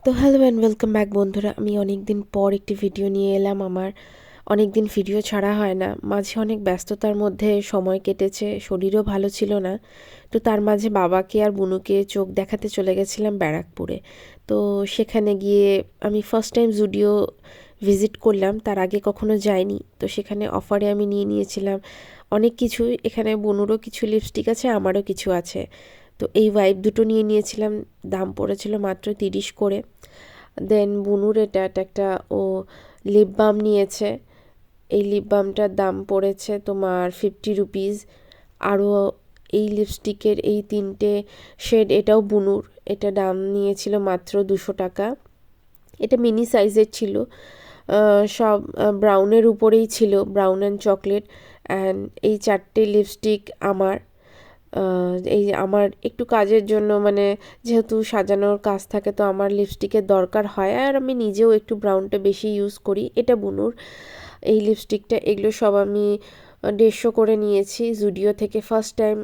তো hello and welcome back বন্ধুরা। আমি অনেক দিন পর একটি ভিডিও নিয়ে এলাম। আমার অনেক দিন ভিডিও ছাড়া হয় না, মাঝে অনেক ব্যস্ততার মধ্যে সময় কেটেছে, শরীরও ভালো ছিল না। তো তার মাঝে বাবাকে আর বুনুকে চোখ দেখাতে চলে গেছিলাম ব্যারাকপুরে। তো সেখানে গিয়ে আমি ফার্স্ট টাইম জুডিও ভিজিট করলাম, তার আগে কখনো যাইনি। তো সেখানে অফারে আমি নিয়ে নিয়েছিলাম অনেক কিছুই। এখানে বুনুরও কিছু লিপস্টিক আছে, আমারও কিছু আছে। তো এই ওয়াইপ দুটো নিয়ে নিয়েছিলাম, দাম পড়েছিল মাত্র 30 করে। দেন বুনুর এটা একটা ও লিপ বাম নিয়েছে। এই লিপ বামটার দাম পড়েছে তোমার 50 রুপিস। আরও এই লিপস্টিকের এই তিনটে শেড, এটাও বুনুর, এটা দাম নিয়েছিল মাত্র 200 টাকা। এটা মিনি সাইজের ছিল, সব ব্রাউনের উপরেই ছিল, ব্রাউন অ্যান্ড চকলেট। অ্যান্ড এই চারটে লিপস্টিক আমার, এই আমার একটু কাজের জন্য, মানে যেহেতু সাজানোর কাজ থাকে তো আমার লিপস্টিকের দরকার হয়, আর আমি নিজেও একটু ব্রাউনটা বেশি ইউজ করি। এটা বুনুর এই লিপস্টিকটা, এগুলো সব আমি 150 করে নিয়েছি জুডিও থেকে। ফার্স্ট টাইম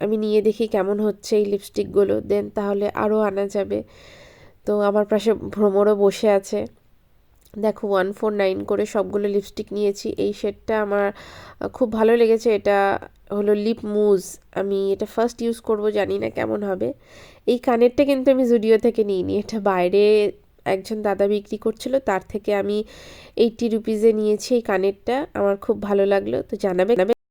আমি নিয়ে দেখি কেমন হচ্ছে এই লিপস্টিকগুলো, দেন তাহলে আরও আনা যাবে। তো আমার পাশে ভ্রমরও বসে আছে। দেখো 149 করে সবগুলো লিপস্টিক নিয়েছি। এই শেডটা আমার খুব ভালো লেগেছে। এটা হলো লিপ মুজ, আমি এটা ফার্স্ট ইউজ করব, জানি না কেমন হবে। এই কানেরটা কিন্তু আমি জুডিও থেকে নিইনি, এটা বাইরে একজন দাদা বিক্রি করছিল, তার থেকে আমি 80 রুপিসে নিয়েছি এই কানেরটা। আমার খুব ভালো লাগলো। তো জানাবে